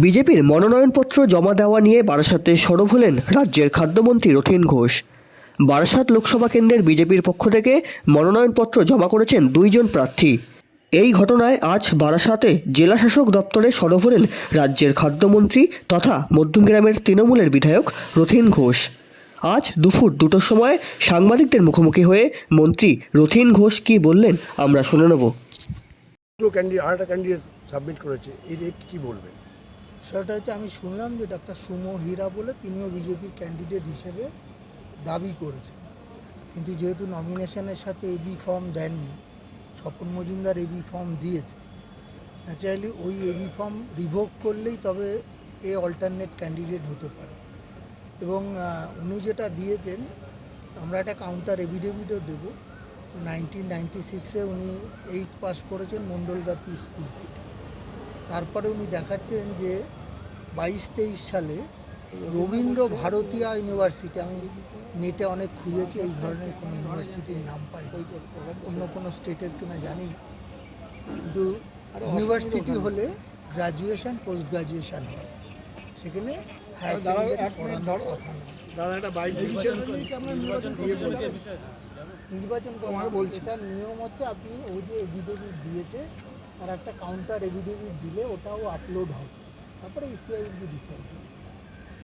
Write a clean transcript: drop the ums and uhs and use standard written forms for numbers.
বিজেপির মনোনয়নপত্র জমা দেওয়া নিয়ে বারাসাতে সরব হলেন রাজ্যের খাদ্যমন্ত্রী রথীন ঘোষ। বারাসাত লোকসভা কেন্দ্রের বিজেপির পক্ষ থেকে মনোনয়নপত্র জমা করেছেন দুইজন প্রার্থী। এই ঘটনায় আজ বারাসাতে জেলাশাসক দপ্তরে সরব হলেন রাজ্যের খাদ্যমন্ত্রী তথা মধ্যমগ্রামের তৃণমূলের বিধায়ক রথীন ঘোষ। আজ দুপুর 2টোর সময় সাংবাদিকদের মুখোমুখি হয়ে মন্ত্রী রথীন ঘোষ কী বললেন আমরা শুনে নেব। আরেকটা ক্যান্ডিডেট সাবমিট করেছে, এই রেট কী বলবেন? সেটা হচ্ছে আমি শুনলাম যে ডক্টর সুমো হীরা বলে তিনিও বিজেপির ক্যান্ডিডেট হিসেবে দাবি করেছেন, কিন্তু যেহেতু নমিনেশনের সাথে এবি ফর্ম দেননি, স্বপন মজুমদার এবি ফর্ম দিয়েছে, ন্যাচারালি ওই এবি ফর্ম রিভোক করলেই তবে এ অল্টারনেট ক্যান্ডিডেট হতে পারে। এবং উনি যেটা দিয়েছেন, আমরা একটা কাউন্টার এভিডেভিটও দেবো। 1996-এ উনি 8 পাস করেছেন মণ্ডলগাতি স্কুল থেকে। তারপরে উনি দেখাচ্ছেন যে 22-23 সালে রবীন্দ্র ভারতীয় ইউনিভার্সিটি, আমি নেটে অনেক খুঁজেছি, এই ধরনের কোনো ইউনিভার্সিটির নাম পাই, অন্য কোনো স্টেটের কিনা জানি না, কিন্তু ইউনিভার্সিটি হলে গ্র্যাজুয়েশন পোস্ট গ্র্যাজুয়েশন হয়, সেখানে হায়ার সেকেন্ডারি পড়ানোর কথা নয়। নির্বাচন করা বলছে, তার নিয়ম হচ্ছে আপনি ওই যে এভিডেভিট দিয়েছে তার একটা কাউন্টার এভিডেভিট দিলে ওটাও আপলোড হবে, তারপরে ইসিআই উইল বি ডিসাইড।